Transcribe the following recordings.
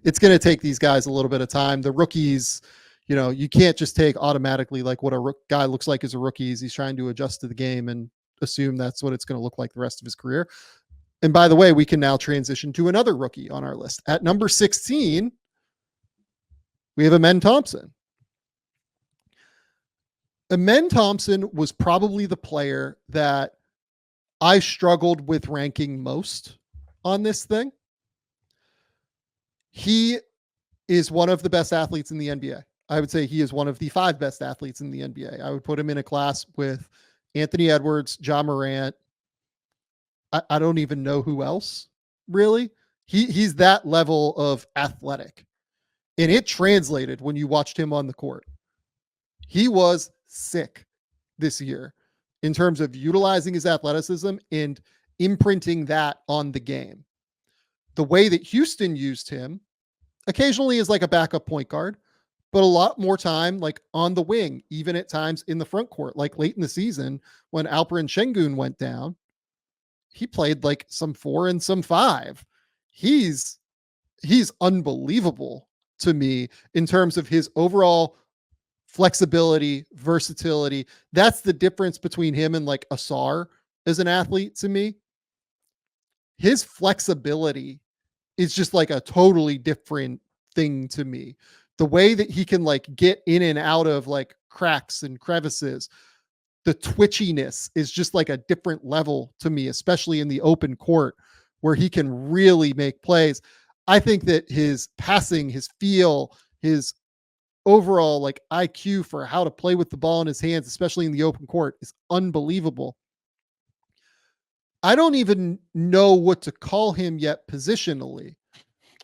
it's going to take these guys a little bit of time. The rookies, you can't just take automatically like what a guy looks like as a rookie. He's trying to adjust to the game and assume that's what it's going to look like the rest of his career. And by the way, we can now transition to another rookie on our list. At number 16, we have Amen Thompson. Amen Thompson was probably the player that I struggled with ranking most on this thing. He is one of the best athletes in the NBA. I would say he is one of the 5 best athletes in the NBA. I would put him in a class with Anthony Edwards, Ja Morant. I don't even know who else, really. He's that level of athletic. And it translated when you watched him on the court. He was sick this year in terms of utilizing his athleticism and imprinting that on the game. The way that Houston used him occasionally is like a backup point guard, but a lot more time like on the wing, even at times in the front court, like late in the season when Alperen Şengün went down. He played like some 4 and some 5. He's unbelievable to me in terms of his overall flexibility, versatility. That's the difference between him and like Asar as an athlete to me. His flexibility is just like a totally different thing to me. The way that he can like get in and out of like cracks and crevices, the twitchiness is just like a different level to me, especially in the open court where he can really make plays. I think that his passing, his feel, his overall like IQ for how to play with the ball in his hands, especially in the open court, is unbelievable. I don't even know what to call him yet positionally.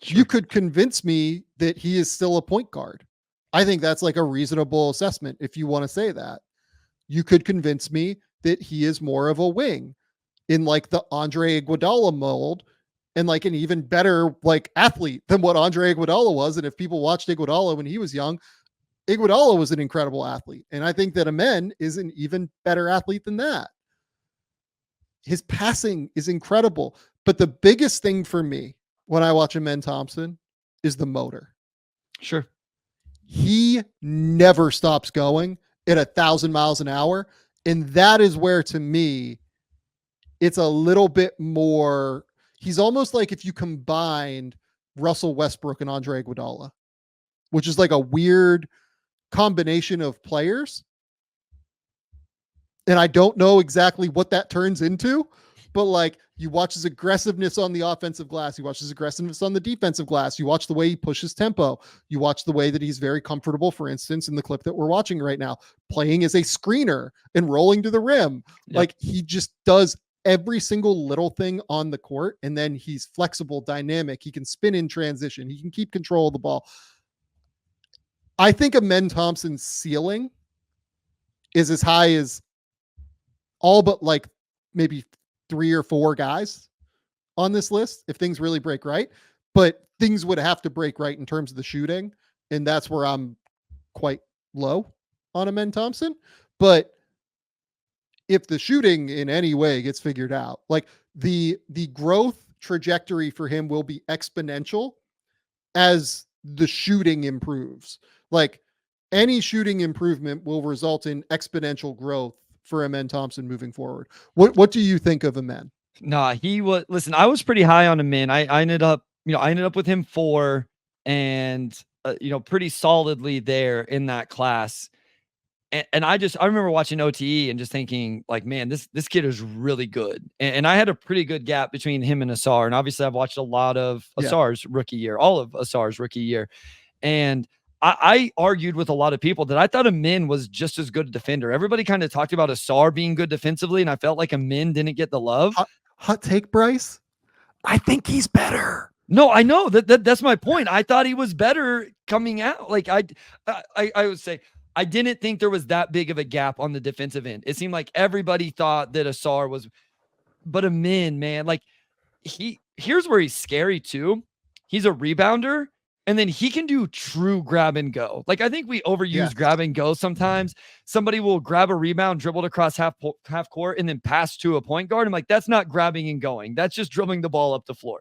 Sure. You could convince me that he is still a point guard. I think that's like a reasonable assessment if you want to say that. You could convince me that he is more of a wing in like the Andre Iguodala mold and like an even better like athlete than what Andre Iguodala was. And if people watched Iguodala when he was young, Iguodala was an incredible athlete. And I think that Amen is an even better athlete than that. His passing is incredible. But the biggest thing for me when I watch Amen Thompson is the motor. Sure. He never stops going at 1,000 miles an hour. And that is where, to me, it's a little bit more, he's almost like if you combined Russell Westbrook and Andre Iguodala, which is like a weird combination of players. And I don't know exactly what that turns into, but like you watch his aggressiveness on the offensive glass, you watch his aggressiveness on the defensive glass, you watch the way he pushes tempo, you watch the way that he's very comfortable, for instance, in the clip that we're watching right now, playing as a screener and rolling to the rim. Yep. Like he just does every single little thing on the court, and then he's flexible, dynamic. He can spin in transition. He can keep control of the ball. I think Amen Thompson's ceiling is as high as all but like maybe 3 or 4 guys on this list if things really break right, but things would have to break right in terms of the shooting. And that's where I'm quite low on Amen Thompson. But if the shooting in any way gets figured out, like the growth trajectory for him will be exponential as the shooting improves. Like any shooting improvement will result in exponential growth for Amen Thompson moving forward. What do you think of Amen? Nah, listen, I was pretty high on Amen. I ended up with him 4 and, pretty solidly there in that class. And I remember watching OTE and just thinking like, man, this kid is really good. And I had a pretty good gap between him and Asar. And obviously I've watched a lot of Asar's rookie year, all of Asar's rookie year. And I argued with a lot of people that I thought Amen was just as good a defender. Everybody kind of talked about Asar being good defensively, and I felt like Amen didn't get the love. Hot take, Bryce. I think he's better. No, I know that's my point. I thought he was better coming out. Like I would say, I didn't think there was that big of a gap on the defensive end. It seemed like everybody thought that Asar was, but Amen, man, like here's where he's scary too. He's a rebounder. And then he can do true grab and go. Like I think we overuse grab and go sometimes. Somebody will grab a rebound, dribble it across half court, and then pass to a point guard. I'm like, that's not grabbing and going. That's just dribbling the ball up the floor.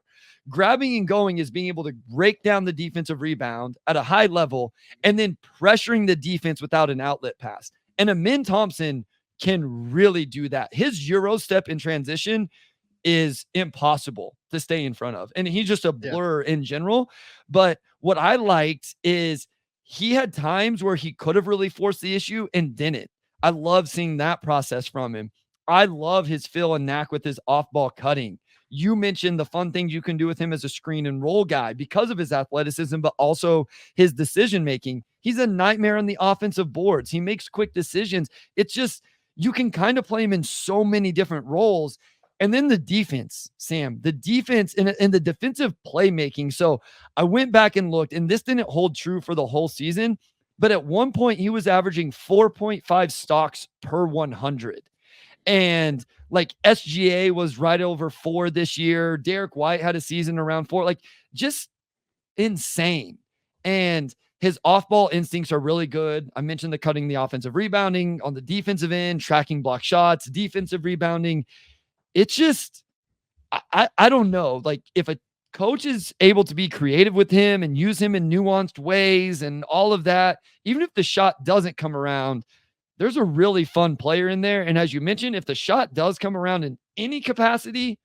grabbing and going is being able to break down the defensive rebound at a high level and then pressuring the defense without an outlet pass. And Amen Thompson can really do that. His Euro step in transition is impossible to stay in front of. And he's just a blur in general. But what I liked is he had times where he could have really forced the issue and didn't. I love seeing that process from him. I love his feel and knack with his off-ball cutting. You mentioned the fun things you can do with him as a screen and roll guy because of his athleticism, but also his decision making. He's a nightmare on the offensive boards. He makes quick decisions. It's just, you can kind of play him in so many different roles. And then the defense, Sam, the defense and the defensive playmaking. So I went back and looked, and this didn't hold true for the whole season, but at one point he was averaging 4.5 stocks per 100. And like SGA was right over 4 this year. Derek White had a season around 4, like just insane. And his off-ball instincts are really good. I mentioned the cutting, the offensive rebounding on the defensive end, tracking block shots, defensive rebounding. It's just, I don't know. Like if a coach is able to be creative with him and use him in nuanced ways and all of that, even if the shot doesn't come around, there's a really fun player in there. And as you mentioned, if the shot does come around in any capacity,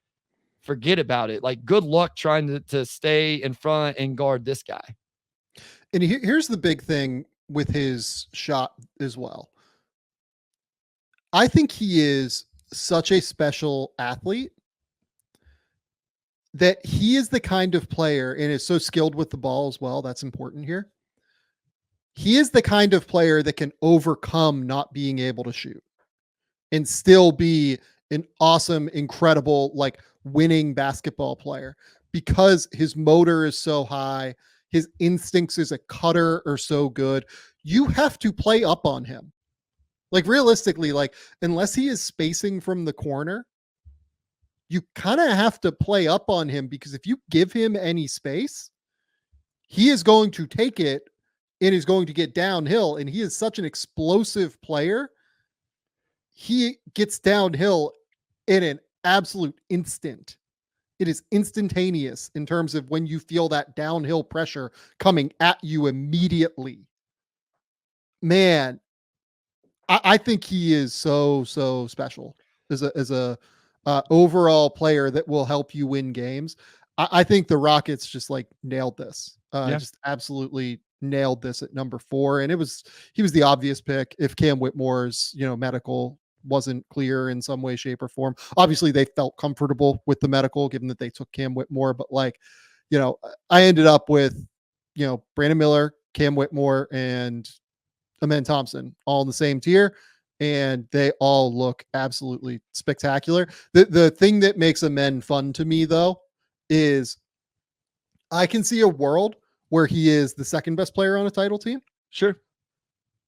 forget about it. Like good luck trying to stay in front and guard this guy. And here's the big thing with his shot as well. I think he is such a special athlete that he is the kind of player, and is so skilled with the ball as well. That's important here. He is the kind of player that can overcome not being able to shoot and still be an awesome, incredible, like winning basketball player because his motor is so high. His instincts as a cutter are so good. You have to play up on him. Like realistically, like unless he is spacing from the corner, you kind of have to play up on him because if you give him any space, he is going to take it and is going to get downhill. And he is such an explosive player. He gets downhill in an absolute instant. It is instantaneous in terms of when you feel that downhill pressure coming at you immediately. Man, I think he is so special as a overall player that will help you win games. I think the Rockets just like nailed this. Just absolutely nailed this at number 4, and he was the obvious pick if Cam Whitmore's medical wasn't clear in some way, shape, or form. Obviously, they felt comfortable with the medical given that they took Cam Whitmore, but I ended up with Brandon Miller, Cam Whitmore, and Amen Thompson all in the same tier, and they all look absolutely spectacular. The thing that makes Amen fun to me though is I can see a world where he is the second best player on a title team. Sure.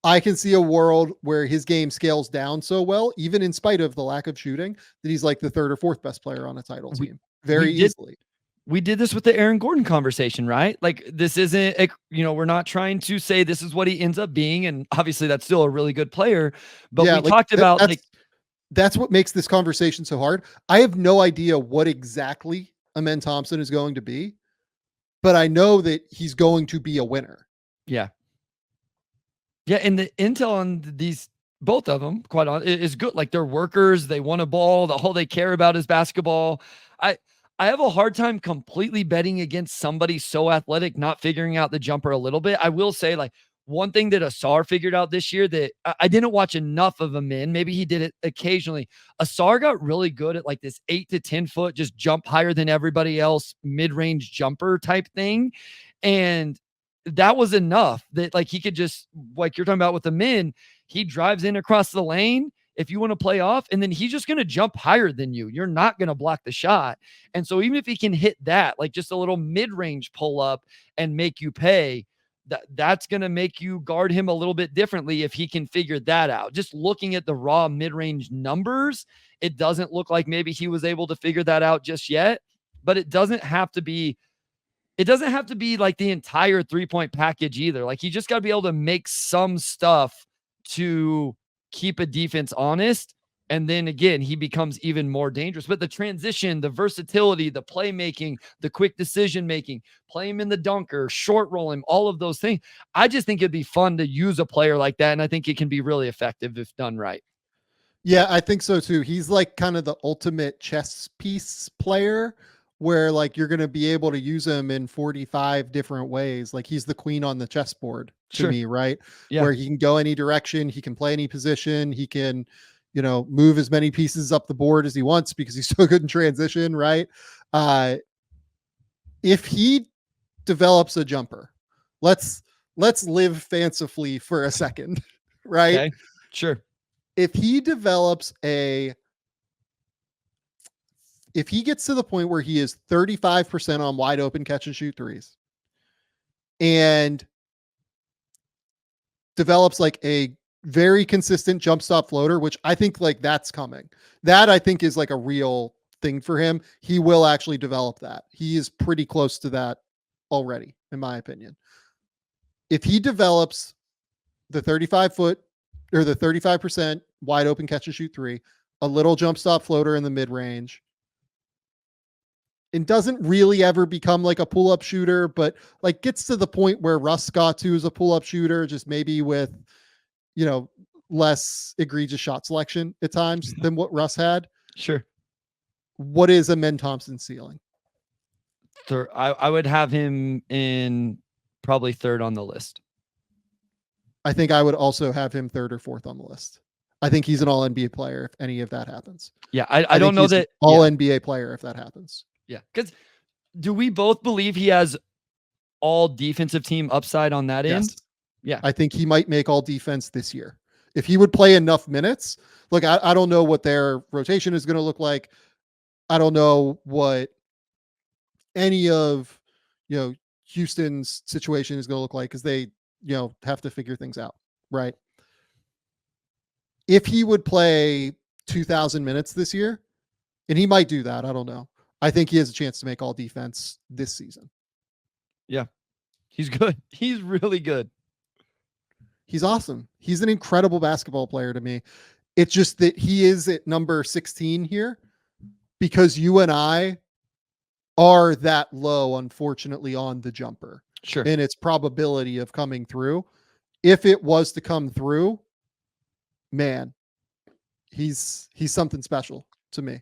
I can see a world where his game scales down so well, even in spite of the lack of shooting, that he's like the third or fourth best player on a title team very easily. We did this with the Aaron Gordon conversation, right? Like this isn't, we're not trying to say this is what he ends up being. And obviously that's still a really good player, but we talked about that's what makes this conversation so hard. I have no idea what exactly Amen Thompson is going to be, but I know that he's going to be a winner. Yeah. Yeah. And the intel on these, both of them, quite honest, is good. Like they're workers. They want a ball. The whole they care about is basketball. I have a hard time completely betting against somebody so athletic, not figuring out the jumper a little bit. I will say, like, one thing that Asar figured out this year that I didn't watch enough of him in, maybe he did it occasionally. Asar got really good at like this 8 to 10 foot, just jump higher than everybody else, mid-range jumper type thing. And that was enough that like he could just, like you're talking about with the men, he drives in across the lane. If you want to play off, and then he's just going to jump higher than you. You're not going to block the shot. And so even if he can hit that, like just a little mid-range pull up and make you pay, that's going to make you guard him a little bit differently if he can figure that out. Just looking at the raw mid-range numbers, it doesn't look like maybe he was able to figure that out just yet, but it doesn't have to be like the entire 3-point package either. Like he just got to be able to make some stuff to keep a defense honest. And then again, he becomes even more dangerous. But the transition, the versatility, the playmaking, the quick decision making, play him in the dunker, short roll him, all of those things. I just think it'd be fun to use a player like that. And I think it can be really effective if done right. Yeah, I think so too. He's like kind of the ultimate chess piece player where like you're going to be able to use him in 45 different ways. Like he's the queen on the chessboard to Sure. me, right? Yeah. Where he can go any direction, he can play any position, he can, move as many pieces up the board as he wants because he's so good in transition, right? If he develops a jumper, let's live fancifully for a second, right? Okay. Sure. If he develops if he gets to the point where he is 35% on wide open catch and shoot threes and develops like a very consistent jump stop floater, which I think like that's coming. That I think is like a real thing for him. He will actually develop that. He is pretty close to that already, in my opinion. If he develops the 35-foot or the 35% wide open catch and shoot three, a little jump stop floater in the mid range, and doesn't really ever become like a pull-up shooter, but like gets to the point where Russ got to as a pull-up shooter, just maybe with, less egregious shot selection at times than what Russ had. Sure. What is Amen Thompson's ceiling? I would have him in probably third on the list. I think I would also have him third or fourth on the list. I think he's an all NBA player if any of that happens. Yeah. I don't know that all NBA player if that happens. Yeah. Because do we both believe he has all defensive team upside on that end? Yeah. I think he might make all defense this year. If he would play enough minutes, look, I don't know what their rotation is going to look like. I don't know what any of, Houston's situation is going to look like because they, have to figure things out. Right. If he would play 2,000 minutes this year, and he might do that, I don't know. I think he has a chance to make all defense this season. Yeah. He's good. He's really good. He's awesome. He's an incredible basketball player to me. It's just that he is at number 16 here because you and I are that low, unfortunately, on the jumper. Sure. And its probability of coming through. If it was to come through, man, he's something special to me.